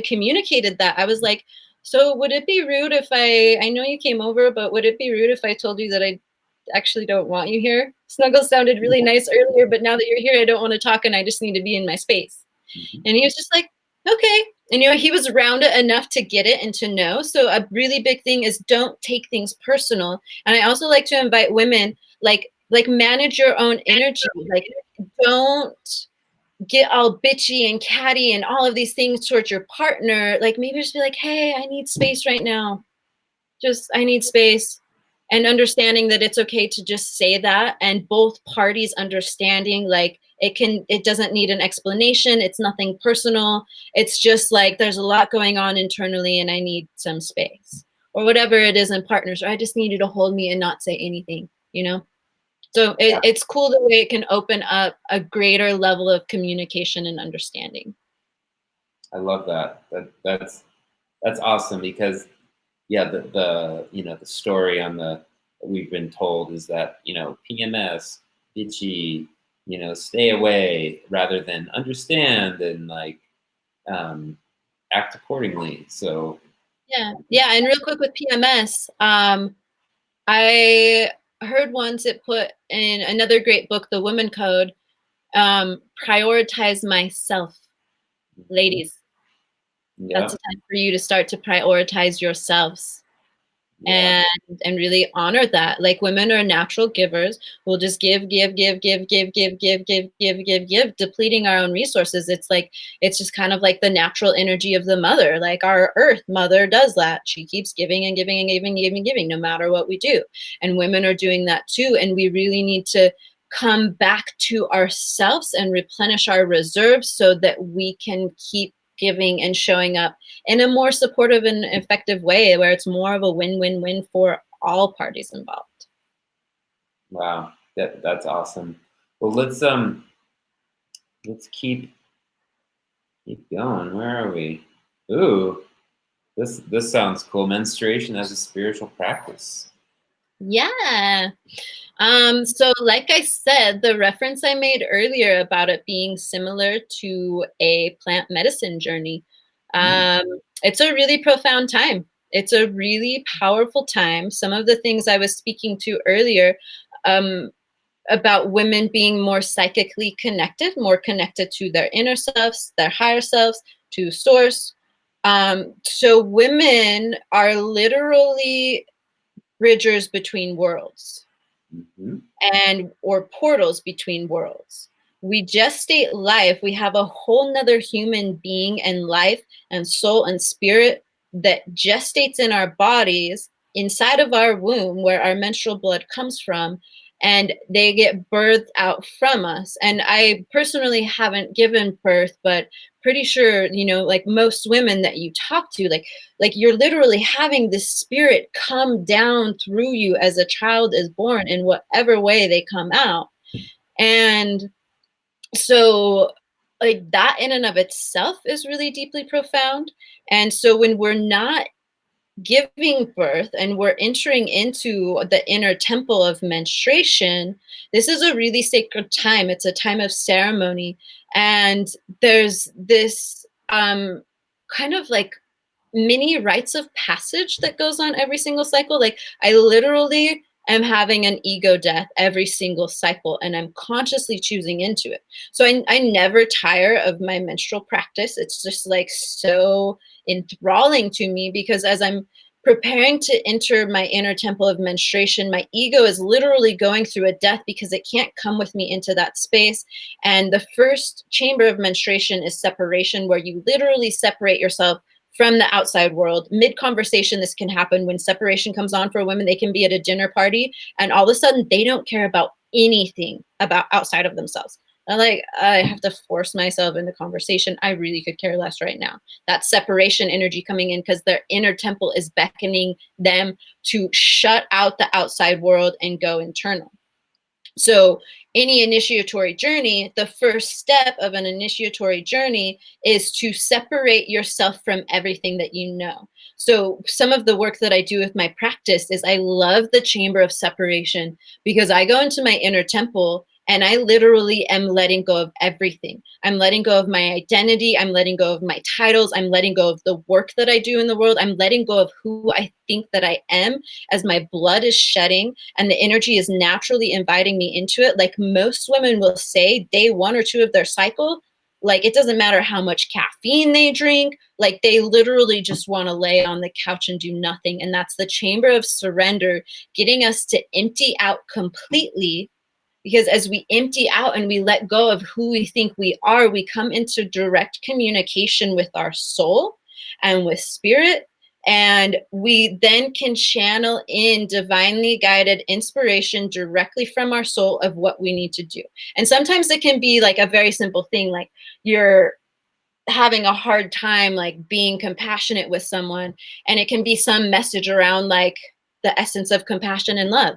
communicated that. I was like, so would it be rude if I know you came over, but would it be rude if I told you that I actually don't want you here? Snuggle sounded really nice earlier, but now that you're here, I don't want to talk and I just need to be in my space. And he was just like, okay. And he was rounded enough to get it and to know. So a really big thing is don't take things personal. And I also like to invite women, like manage your own energy. Like don't get all bitchy and catty and all of these things towards your partner. Like maybe just be like, hey, I need space right now. I need space. And understanding that it's okay to just say that, and both parties understanding like it doesn't need an explanation. It's nothing personal. It's just like there's a lot going on internally and I need some space, or whatever it is in partners, or I just need you to hold me and not say anything, So it's cool the way it can open up a greater level of communication and understanding. I love that. That's awesome because the story on the we've been told is that PMS, bitchy, stay away rather than understand and like act accordingly. So yeah. And real quick with PMS, I heard once it put in another great book, The Woman Code, prioritize myself. Ladies, that's a time for you to start to prioritize yourselves. And really honor that. Like women are natural givers. We'll just give, depleting our own resources. It's just kind of like the natural energy of the mother. Like our earth mother does that. She keeps giving and giving and giving, no matter what we do. And women are doing that too. And we really need to come back to ourselves and replenish our reserves so that we can keep giving and showing up in a more supportive and effective way where it's more of a win-win-win for all parties involved. Wow, that's awesome. Well, let's keep going. Where are we? Ooh, this sounds cool. Menstruation as a spiritual practice. Yeah. So like I said, the reference I made earlier about it being similar to a plant medicine journey, it's a really profound time. It's a really powerful time. Some of the things I was speaking to earlier, about women being more psychically connected, more connected to their inner selves, their higher selves, to source. So women are literally bridgers between worlds, or portals between worlds. We gestate life. We have a whole nother human being and life and soul and spirit that gestates in our bodies inside of our womb where our menstrual blood comes from, and they get birthed out from us. And I personally haven't given birth, but pretty sure, like most women that you talk to, like you're literally having this spirit come down through you as a child is born in whatever way they come out. And so like that in and of itself is really deeply profound. And so when we're not giving birth and we're entering into the inner temple of menstruation, this is a really sacred time. It's a time of ceremony. And there's this kind of like mini rites of passage that goes on every single cycle. Like I literally am having an ego death every single cycle, and I'm consciously choosing into it. So I never tire of my menstrual practice. It's just like so enthralling to me, because as I'm preparing to enter my inner temple of menstruation, my ego is literally going through a death because it can't come with me into that space. And the first chamber of menstruation is separation, where you literally separate yourself from the outside world. Mid conversation, this can happen when separation comes on for women. They can be at a dinner party and all of a sudden they don't care about anything about outside of themselves. I'm like, I have to force myself into conversation. I really could care less right now. That separation energy coming in because their inner temple is beckoning them to shut out the outside world and go internal. So any initiatory journey, the first step of an initiatory journey is to separate yourself from everything that you know. So some of the work that I do with my practice is I love the chamber of separation, because I go into my inner temple and I literally am letting go of everything. I'm letting go of my identity. I'm letting go of my titles. I'm letting go of the work that I do in the world. I'm letting go of who I think that I am as my blood is shedding and the energy is naturally inviting me into it. Like most women will say, day 1 or 2 of their cycle, like it doesn't matter how much caffeine they drink, like they literally just want to lay on the couch and do nothing. And that's the chamber of surrender, getting us to empty out completely. Because as we empty out and we let go of who we think we are, we come into direct communication with our soul and with spirit. And we then can channel in divinely guided inspiration directly from our soul of what we need to do. And sometimes it can be like a very simple thing, like you're having a hard time like being compassionate with someone, and it can be some message around like the essence of compassion and love.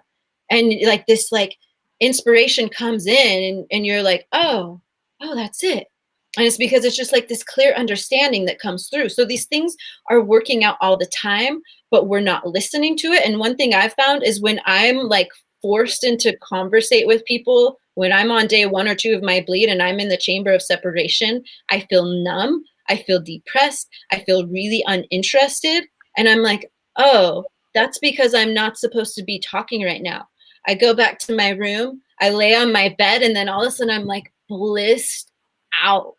And like this like inspiration comes in, and you're like, oh, that's it. And it's because it's just like this clear understanding that comes through. So these things are working out all the time, but we're not listening to it. And one thing I've found is when I'm like forced into conversate with people, when I'm on day 1 or 2 of my bleed and I'm in the chamber of separation, I feel numb, I feel depressed, I feel really uninterested. And I'm like, oh, that's because I'm not supposed to be talking right now. I go back to my room, I lay on my bed, and then all of a sudden I'm like blissed out.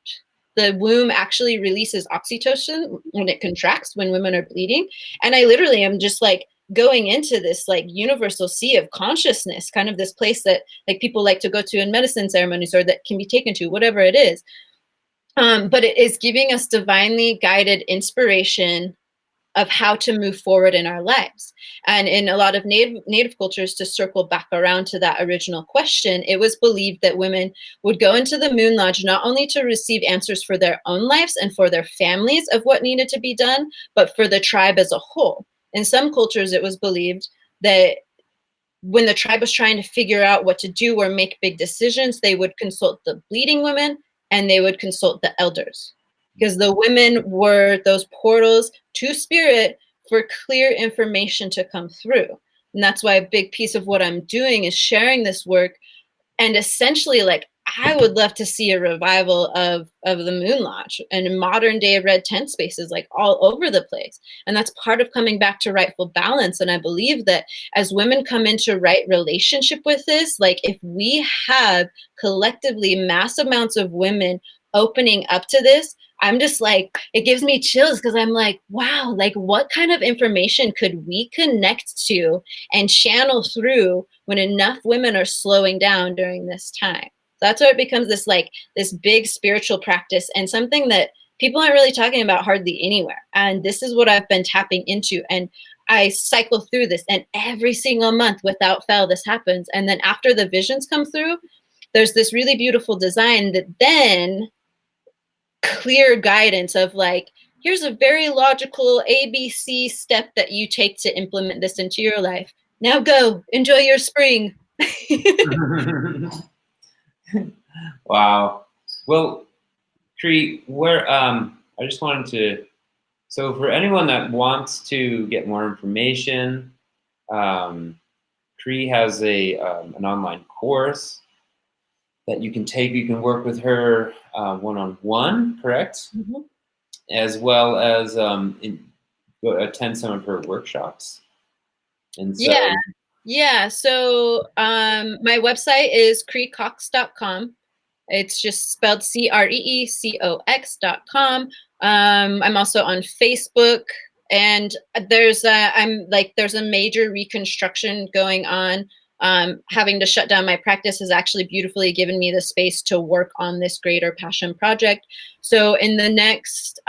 The womb actually releases oxytocin when it contracts, when women are bleeding. And I literally am just like going into this like universal sea of consciousness, kind of this place that like people like to go to in medicine ceremonies, or that can be taken to, whatever it is. But it is giving us divinely guided inspiration of how to move forward in our lives. And in a lot of native cultures, to circle back around to that original question, it was believed that women would go into the moon lodge not only to receive answers for their own lives and for their families of what needed to be done, but for the tribe as a whole. In some cultures, it was believed that when the tribe was trying to figure out what to do or make big decisions, they would consult the bleeding women and they would consult the elders, because the women were those portals to spirit for clear information to come through. And that's why a big piece of what I'm doing is sharing this work. And essentially, like, I would love to see a revival of the Moon Lodge and modern day red tent spaces like all over the place. And that's part of coming back to rightful balance. And I believe that as women come into right relationship with this, like if we have collectively mass amounts of women opening up to this, I'm just like, it gives me chills, because I'm like, wow, like what kind of information could we connect to and channel through when enough women are slowing down during this time? That's where it becomes this like this big spiritual practice, and something that people aren't really talking about hardly anywhere. And this is what I've been tapping into. And I cycle through this, and every single month without fail, this happens. And then after the visions come through, there's this really beautiful design that then clear guidance of like, here's a very logical ABC step that you take to implement this into your life. Now go enjoy your spring. Wow. Well, Cree, I just wanted to, so for anyone that wants to get more information, Cree has an online course that you can take. You can work with her one-on-one, correct? Mm-hmm. As well as go attend some of her workshops. And so, Yeah. Yeah. So my website is creecox.com. It's just spelled CREECOX.com. I'm also on Facebook, and there's a major reconstruction going on. Having to shut down my practice has actually beautifully given me the space to work on this greater passion project. So in the next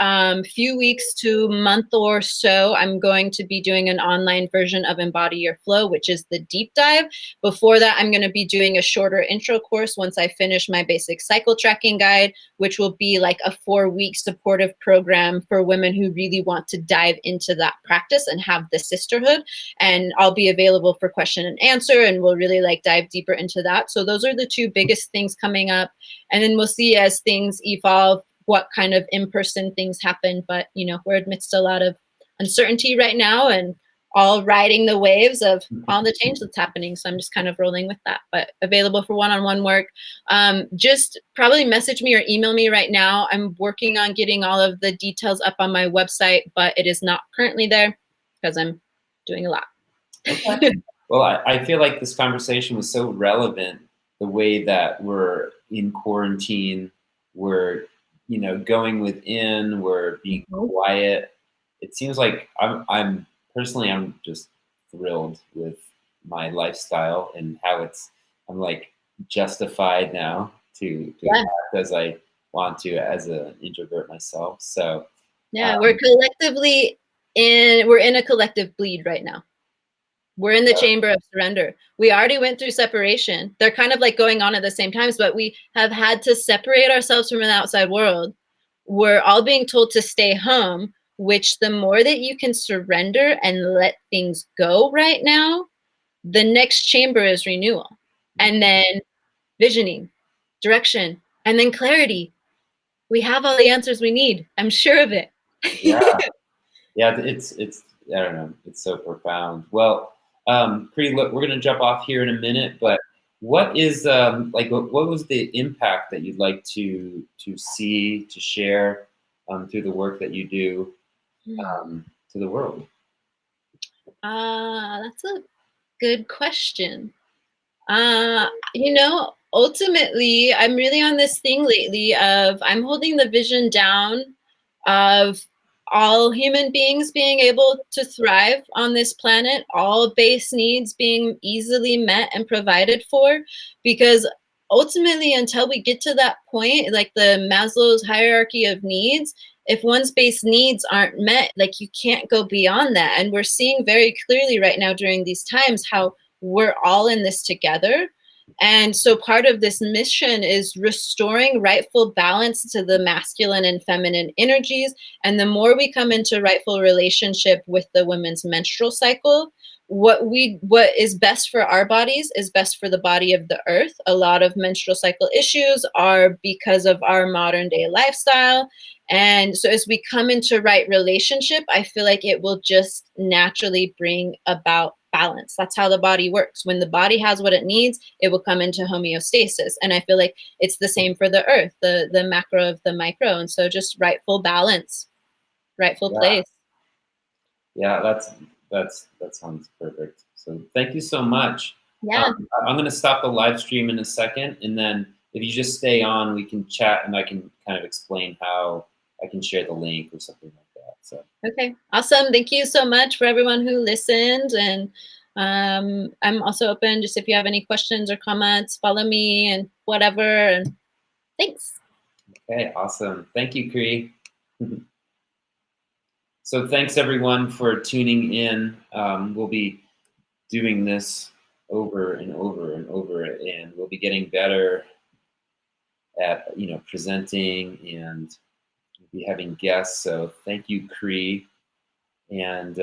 few weeks to month or so, I'm going to be doing an online version of Embody Your Flow, which is the deep dive. Before that, I'm going to be doing a shorter intro course once I finish my basic cycle tracking guide, which will be like a 4-week supportive program for women who really want to dive into that practice and have the sisterhood. And I'll be available for question and answer, and we'll really like dive deeper into that. So those are the two biggest things coming up. And then we'll see as things evolve what kind of in-person things happen. But, we're amidst a lot of uncertainty right now, and all riding the waves of all the change that's happening. So I'm just kind of rolling with that, but available for one-on-one work. Just probably message me or email me right now. I'm working on getting all of the details up on my website, but it is not currently there because I'm doing a lot. okay. Well, I feel like this conversation was so relevant, the way that we're in quarantine, we're, going within, we're being quiet. It seems like I'm personally, I'm just thrilled with my lifestyle and how I'm like justified now to act as I want to as an introvert myself. So yeah, we're in a collective bleed right now. We're in the chamber of surrender. We already went through separation. They're kind of like going on at the same times, but we have had to separate ourselves from the outside world. We're all being told to stay home, which the more that you can surrender and let things go right now, the next chamber is renewal. And then visioning, direction, and then clarity. We have all the answers we need. I'm sure of it. yeah, yeah, it's I don't know, it's so profound. Well, Cree, look, we're gonna jump off here in a minute, but what is like what was the impact that you'd like to see, to share through the work that you do to the world? That's a good question. Ultimately, I'm really on this thing lately of I'm holding the vision down of all human beings being able to thrive on this planet, all base needs being easily met and provided for, because ultimately, until we get to that point, like the Maslow's hierarchy of needs, if one's base needs aren't met, like you can't go beyond that. And we're seeing very clearly right now during these times how we're all in this together. And so part of this mission is restoring rightful balance to the masculine and feminine energies. And the more we come into rightful relationship with the women's menstrual cycle, what is best for our bodies is best for the body of the earth. A lot of menstrual cycle issues are because of our modern day lifestyle. And so as we come into right relationship, I feel like it will just naturally bring about balance. That's how the body works. When the body has what it needs, it will come into homeostasis. And I feel like it's the same for the earth, the macro of the micro. And so just rightful balance, rightful place. Yeah, that sounds perfect. So thank you so much. Yeah. I'm going to stop the live stream in a second, and then if you just stay on, we can chat, and I can kind of explain how I can share the link or something like that. So okay, awesome. Thank you so much for everyone who listened, and I'm also open. Just if you have any questions or comments, follow me and whatever. And thanks. Okay, awesome. Thank you, Cree. So thanks everyone for tuning in. We'll be doing this over and over and over, and we'll be getting better at presenting, and we'll be having guests. So thank you, Cree, and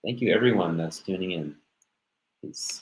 thank you everyone that's tuning in. Peace.